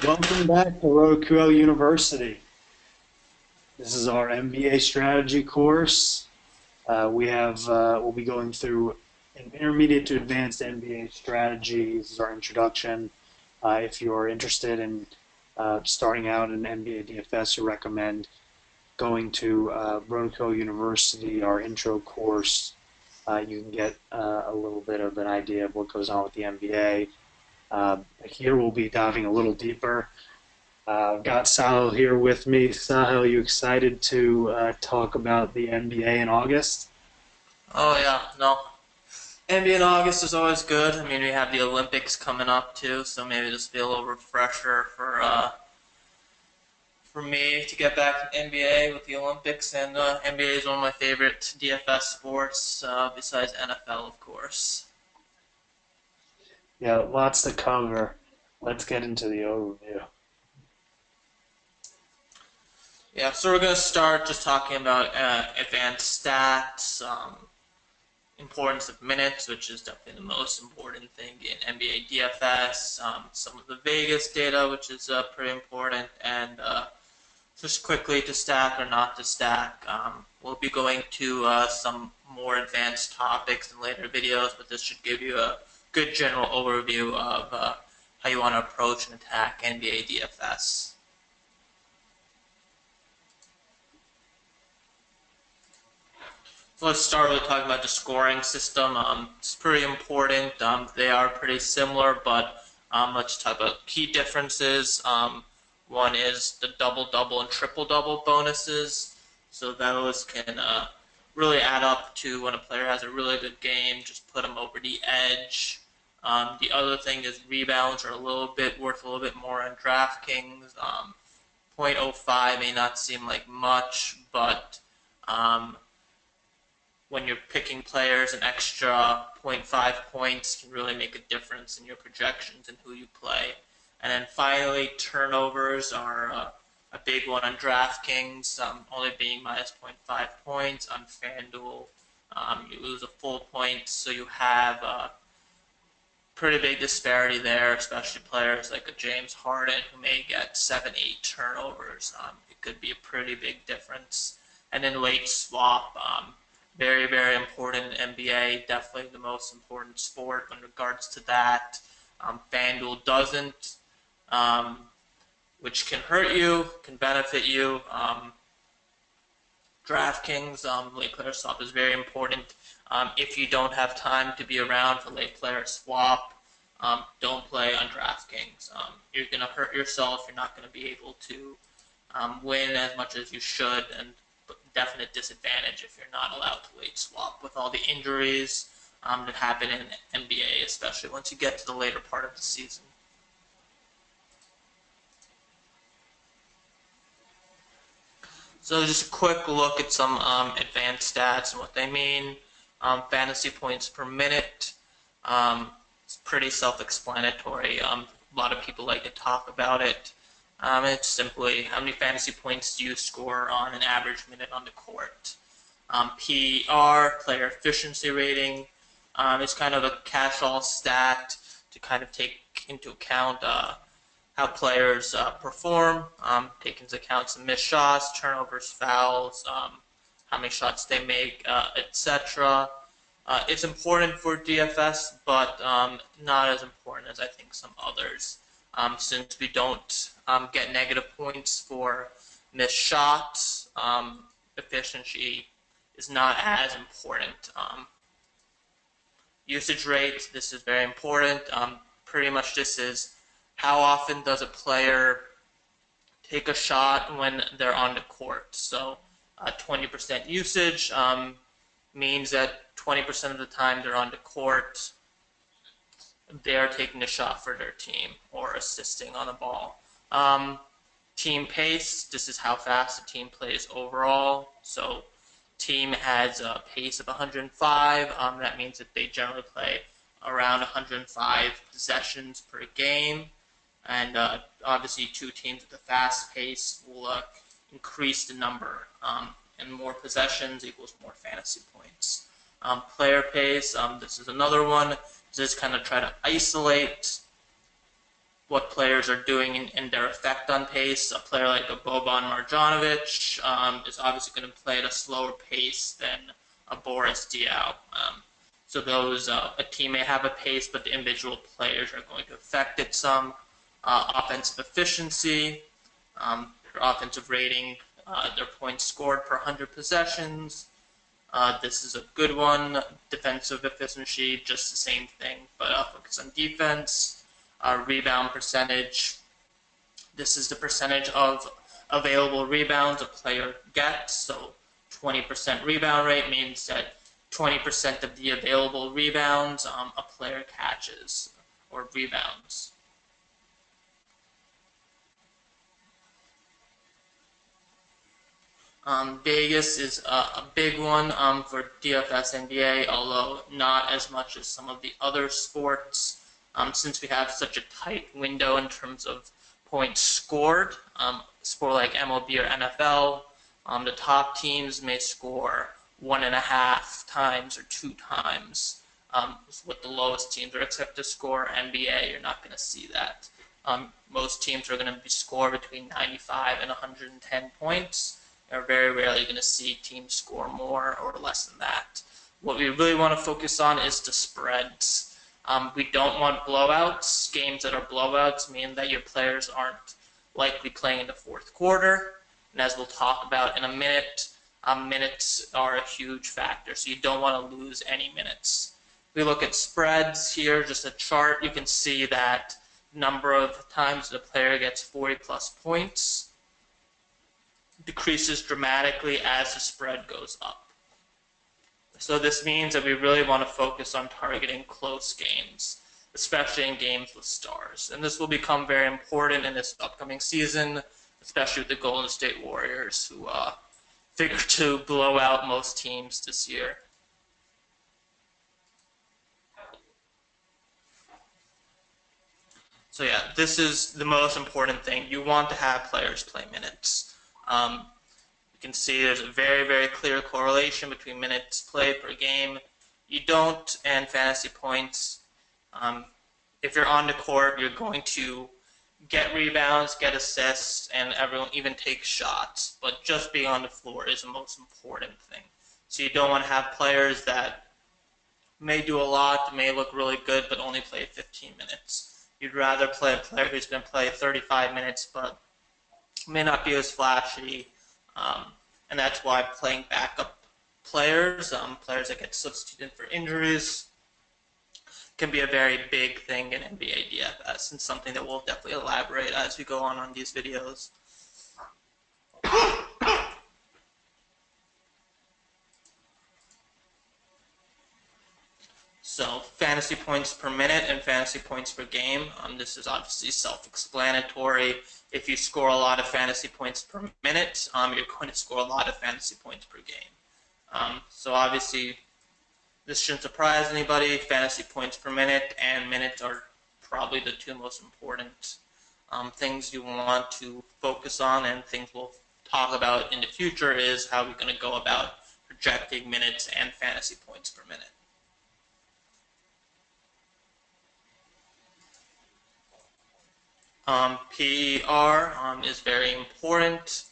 Welcome back to RotoQL University. This is our NBA strategy course. We'll be going through an intermediate to advanced NBA strategy. This is our introduction. If you're interested in starting out in NBA DFS, I recommend going to RotoQL University, our intro course. You can get a little bit of an idea of what goes on with the NBA. Here we'll be diving a little deeper. I've got Sahil here with me. Sahil, you excited to talk about the NBA in August? Oh yeah, no. NBA in August is always good. I mean, we have the Olympics coming up too, so maybe this will be a little refresher for me to get back to NBA with the Olympics. And NBA is one of my favorite DFS sports, besides NFL, of course. Yeah, lots to cover. Let's get into the overview. Yeah, so we're gonna start just talking about advanced stats, importance of minutes, which is definitely the most important thing in NBA DFS. Some of the Vegas data, which is pretty important, and just quickly to stack or not to stack. We'll be going to some more advanced topics in later videos, but this should give you a good general overview of how you want to approach and attack NBA DFS. So let's start with talking about the scoring system. It's pretty important. They are pretty similar, but let's talk about key differences. One is the double-double and triple-double bonuses. So those can really add up to when a player has a really good game, just put them over the edge. The other thing is rebounds are worth a little bit more on DraftKings. 0.05 may not seem like much, but when you're picking players, an extra zero point 0.5 points can really make a difference in your projections and who you play. And then finally, turnovers are a big one on DraftKings, only being minus 0.5 points. On FanDuel, you lose a full point, so you have a pretty big disparity there, especially players like a James Harden who may get 7, 8 turnovers. It could be a pretty big difference. And then late swap, very, very important in NBA, definitely the most important sport in regards to that. FanDuel doesn't, which can hurt you, can benefit you. DraftKings, late player swap is very important. If you don't have time to be around for late player swap, don't play on DraftKings. You're going to hurt yourself. You're not going to be able to win as much as you should, and definite disadvantage if you're not allowed to late swap with all the injuries that happen in NBA, especially once you get to the later part of the season. So just a quick look at some advanced stats and what they mean. Fantasy points per minute. It's pretty self-explanatory. A lot of people like to talk about it. It's simply how many fantasy points do you score on an average minute on the court. PER, player efficiency rating, is kind of a catch-all stat to kind of take into account how players perform, take into account some missed shots, turnovers, fouls, how many shots they make, etc. It's important for DFS, but not as important as I think some others. Since we don't get negative points for missed shots, efficiency is not as important. Usage rate, this is very important. Pretty much this is how often does a player take a shot when they're on the court. So 20% usage means that 20% of the time they're on the court, they're taking a shot for their team or assisting on the ball. Team pace, this is how fast the team plays overall. So team has a pace of 105. That means that they generally play around 105 possessions per game. And obviously two teams with a fast pace will increase the number. And more possessions equals more fantasy points. Player pace, this is another one. Just kind of try to isolate what players are doing and their effect on pace. A player like a Boban Marjanovic is obviously going to play at a slower pace than a Boris Diaw. So those a team may have a pace, but the individual players are going to affect it some. Offensive efficiency, their offensive rating, their points scored per 100 possessions. This is a good one. Defensive efficiency, just the same thing, but focus on defense. Rebound percentage. This is the percentage of available rebounds a player gets. So 20% rebound rate means that 20% of the available rebounds a player catches or rebounds. Vegas is a big one for DFS NBA, although not as much as some of the other sports. Since we have such a tight window in terms of points scored, sport like MLB or NFL, the top teams may score 1.5 times or 2 times what the lowest teams are expected to score. NBA, you're not going to see that. Most teams are going to be score between 95 and 110 points. You're very rarely going to see teams score more or less than that. What we really want to focus on is the spreads. We don't want blowouts. Games that are blowouts mean that your players aren't likely playing in the fourth quarter. And as we'll talk about in a minute, minutes are a huge factor, so you don't want to lose any minutes. If we look at spreads here, just a chart, you can see that number of times the player gets 40-plus points decreases dramatically as the spread goes up. So this means that we really want to focus on targeting close games, especially in games with stars. And this will become very important in this upcoming season, especially with the Golden State Warriors, who figure to blow out most teams this year. So yeah, this is the most important thing. You want to have players play minutes. You can see there's a very, very clear correlation between minutes played per game. You don't, and fantasy points. If you're on the court, you're going to get rebounds, get assists, and everyone even take shots. But just being on the floor is the most important thing. So you don't want to have players that may do a lot, may look really good, but only play 15 minutes. You'd rather play a player who's going to play 35 minutes, but may not be as flashy. And that's why playing backup players, players that get substituted for injuries, can be a very big thing in NBA DFS, and something that we'll definitely elaborate as we go on these videos. So fantasy points per minute and fantasy points per game. This is obviously self-explanatory. If you score a lot of fantasy points per minute, you're going to score a lot of fantasy points per game. So obviously, this shouldn't surprise anybody. Fantasy points per minute and minutes are probably the two most important things you want to focus on, and things we'll talk about in the future is how we're going to go about projecting minutes and fantasy points per minute. PER is very important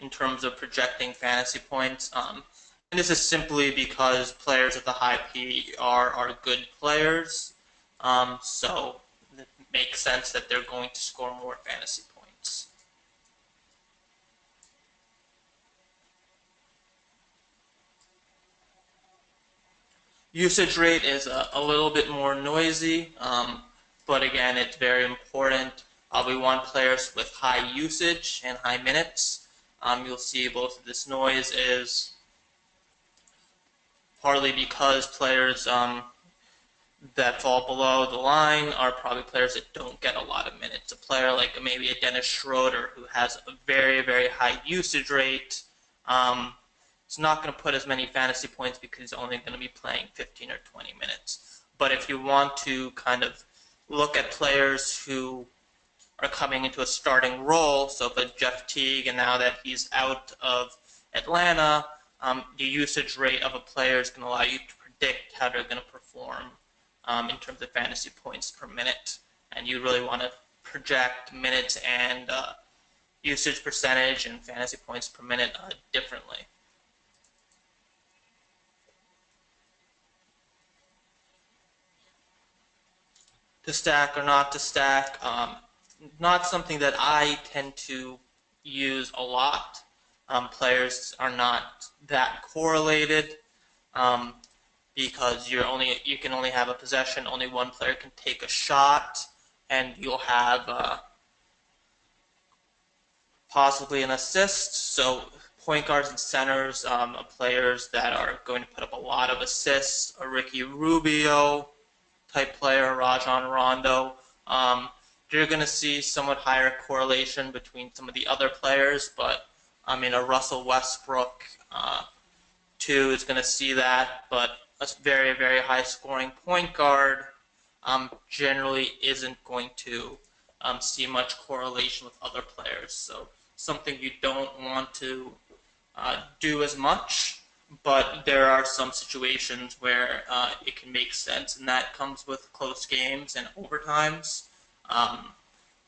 in terms of projecting fantasy points. And this is simply because players with a high PER are good players. So it makes sense that they're going to score more fantasy points. Usage rate is a little bit more noisy, but again, it's very important. We want players with high usage and high minutes. You'll see most of this noise is partly because players that fall below the line are probably players that don't get a lot of minutes. A player like maybe a Dennis Schroeder, who has a very, very high usage rate, is not going to put as many fantasy points because he's only going to be playing 15 or 20 minutes. But if you want to kind of look at players who are coming into a starting role, so for Jeff Teague, and now that he's out of Atlanta, the usage rate of a player is going to allow you to predict how they're going to perform in terms of fantasy points per minute. And you really want to project minutes and usage percentage and fantasy points per minute differently. To stack or not to stack, not something that I tend to use a lot. Players are not that correlated because you can only have a possession. Only one player can take a shot, and you'll have possibly an assist. So point guards and centers, players that are going to put up a lot of assists, a Ricky Rubio type player, Rajon Rondo, you're going to see somewhat higher correlation between some of the other players, but I mean, a Russell Westbrook, too, is going to see that, but a very, very high scoring point guard generally isn't going to see much correlation with other players. So something you don't want to do as much, but there are some situations where it can make sense, and that comes with close games and overtimes.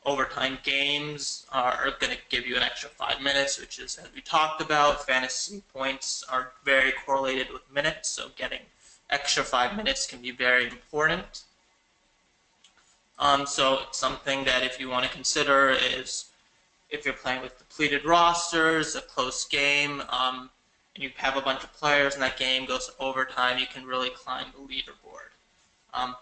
Overtime games are going to give you an extra 5 minutes, which is, as we talked about, fantasy points are very correlated with minutes, so getting extra 5 minutes can be very important. So something that if you want to consider is if you're playing with depleted rosters, a close game, and you have a bunch of players and that game goes to overtime, you can really climb the leaderboard.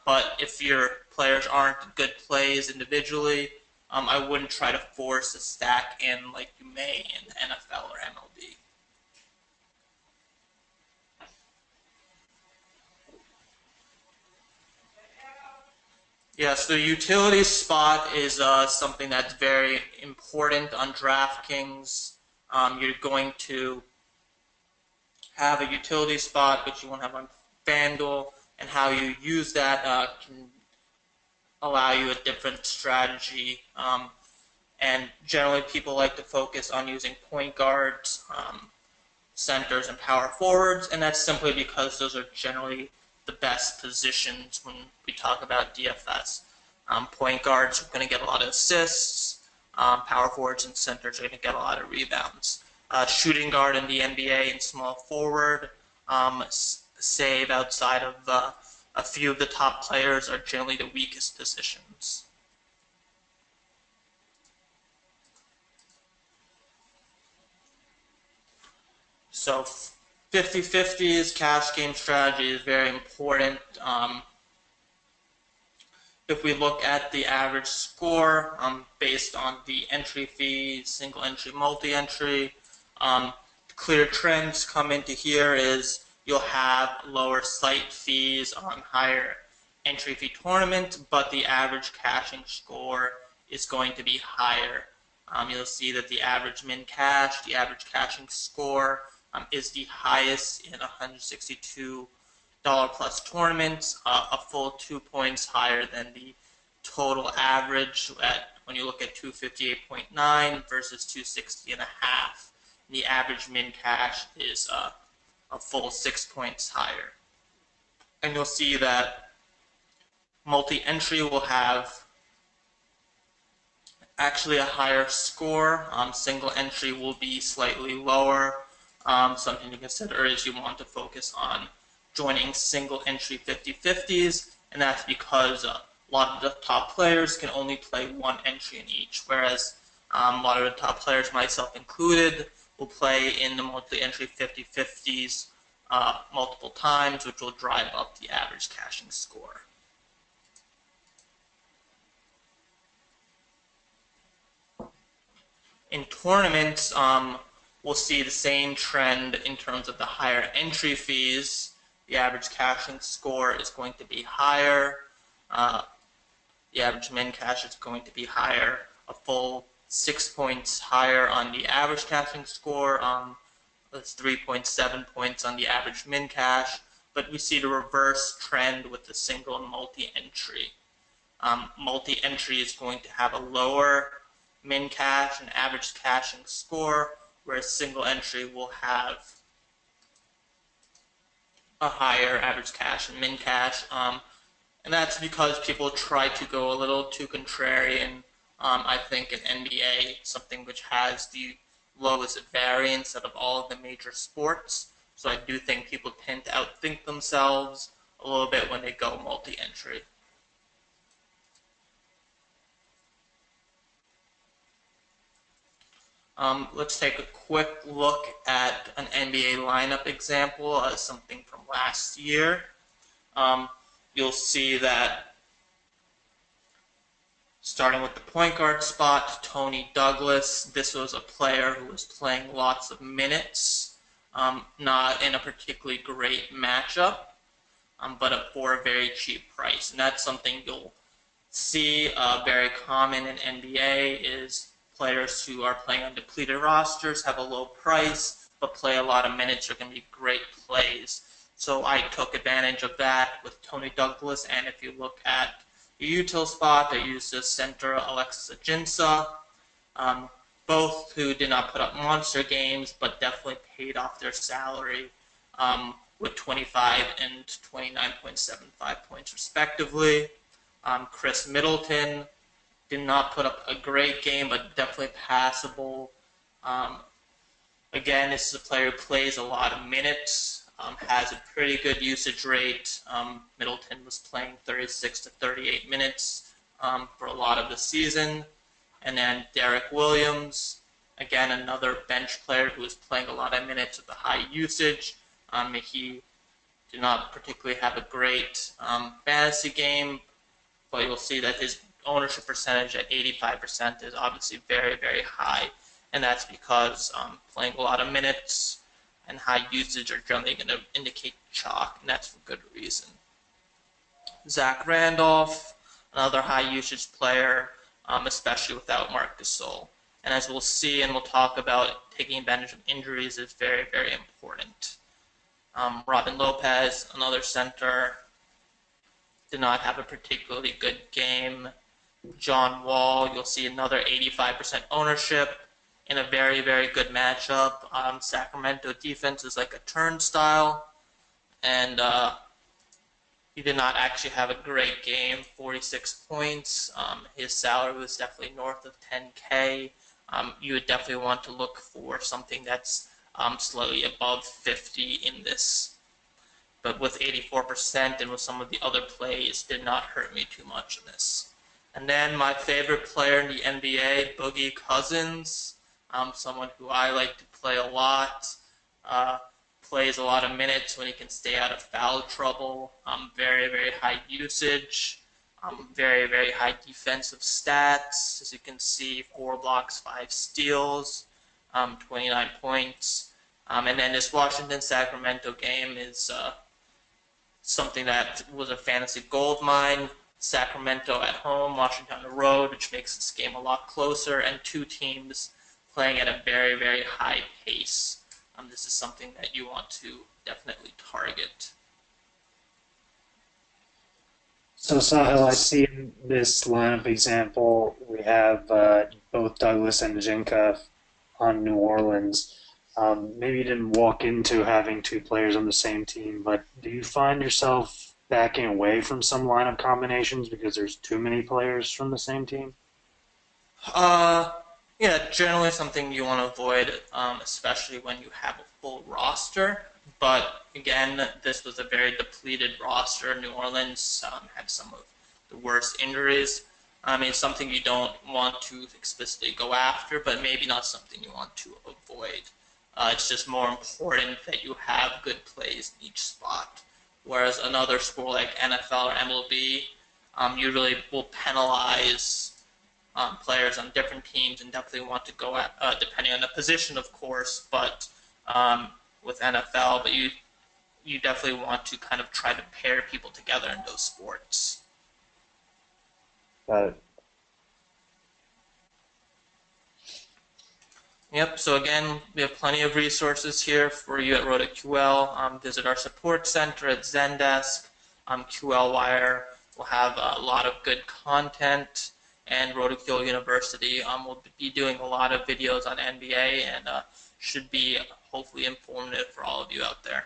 But if your players aren't good plays individually, I wouldn't try to force a stack in like you may in NFL or MLB. Yeah, so utility spot is something that's very important on DraftKings. You're going to have a utility spot, which you won't have on FanDuel, and how you use that can allow you a different strategy. And generally, people like to focus on using point guards, centers, and power forwards, and that's simply because those are generally the best positions when we talk about DFS. Point guards are going to get a lot of assists. Power forwards and centers are going to get a lot of rebounds. Shooting guard in the NBA and small forward, save outside of a few of the top players, are generally the weakest positions. So 50-50s, cash game strategy is very important. If we look at the average score based on the entry fee, single entry, multi-entry, clear trends come into here is you'll have lower site fees on higher entry fee tournament, but the average cashing score is going to be higher. You'll see that the average min cash, the average cashing score is the highest in $162 plus tournaments, a full 2 points higher than the total average when you look at 258.9 versus 260.5. The average min cash is a full 6 points higher. And you'll see that multi-entry will have actually a higher score. Single entry will be slightly lower. Something to consider is you want to focus on joining single entry 50-50s, and that's because a lot of the top players can only play one entry in each, whereas a lot of the top players, myself included, will play in the multi-entry 50-50s multiple times, which will drive up the average cashing score. In tournaments, we'll see the same trend in terms of the higher entry fees. The average cashing score is going to be higher. The average min cash is going to be higher, a full 6 points higher on the average cashing score. That's 3.7 points on the average min cash. But we see the reverse trend with the single and multi-entry. Multi-entry is going to have a lower min cash and average cashing score, whereas single entry will have a higher average cash and min cash. And that's because people try to go a little too contrarian I think in NBA, something which has the lowest variance out of all of the major sports. So I do think people tend to outthink themselves a little bit when they go multi-entry. Let's take a quick look at an NBA lineup example, something from last year. You'll see that starting with the point guard spot, Tony Douglas. This was a player who was playing lots of minutes, not in a particularly great matchup, but for a very cheap price. And that's something you'll see very common in NBA is players who are playing on depleted rosters have a low price, but play a lot of minutes are going to be great plays. So I took advantage of that with Tony Douglas, and if you look at the util spot, I used the center Alexis Ajinça, both who did not put up monster games, but definitely paid off their salary with 25 and 29.75 points respectively. Chris Middleton did not put up a great game, but definitely passable. Again, this is a player who plays a lot of minutes, has a pretty good usage rate. Middleton was playing 36 to 38 minutes for a lot of the season. And then Derek Williams, again, another bench player who was playing a lot of minutes with a high usage. He did not particularly have a great fantasy game, but you'll see that his ownership percentage at 85% is obviously very, very high, and that's because playing a lot of minutes and high usage are generally going to indicate chalk, and that's for good reason. Zach Randolph, another high usage player, especially without Marc Gasol. And as we'll see and we'll talk about, taking advantage of injuries is very, very important. Robin Lopez, another center, did not have a particularly good game. John Wall, you'll see another 85% ownership in a very, very good matchup. Sacramento defense is like a turnstile, and he did not actually have a great game, 46 points. His salary was definitely north of 10K. You would definitely want to look for something that's slightly above 50 in this. But with 84% and with some of the other plays, did not hurt me too much in this. And then my favorite player in the NBA, Boogie Cousins, someone who I like to play a lot, plays a lot of minutes when he can stay out of foul trouble, very, very high usage, very, very high defensive stats. As you can see, 4 blocks, 5 steals, 29 points. And then this Washington-Sacramento game is something that was a fantasy gold mine. Sacramento at home, Washington on the road, which makes this game a lot closer, and 2 teams playing at a very, very high pace. This is something that you want to definitely target. So Sahil, I see in this lineup example, we have both Douglas and Ajinça on New Orleans. Maybe you didn't walk into having 2 players on the same team, but do you find yourself backing away from some lineup combinations because there's too many players from the same team? Yeah, generally something you want to avoid, especially when you have a full roster. But again, this was a very depleted roster. New Orleans had some of the worst injuries. It's something you don't want to explicitly go after, but maybe not something you want to avoid. It's just more important that you have good plays in each spot. Whereas another sport like NFL or MLB, you really will penalize players on different teams and definitely want to go at, depending on the position, of course, but with NFL, but you definitely want to kind of try to pair people together in those sports. Got it. Yep, so again, we have plenty of resources here for you at RotoQL. Visit our support center at Zendesk. QL Wire will have a lot of good content, and RotoQL University will be doing a lot of videos on NBA and should be hopefully informative for all of you out there.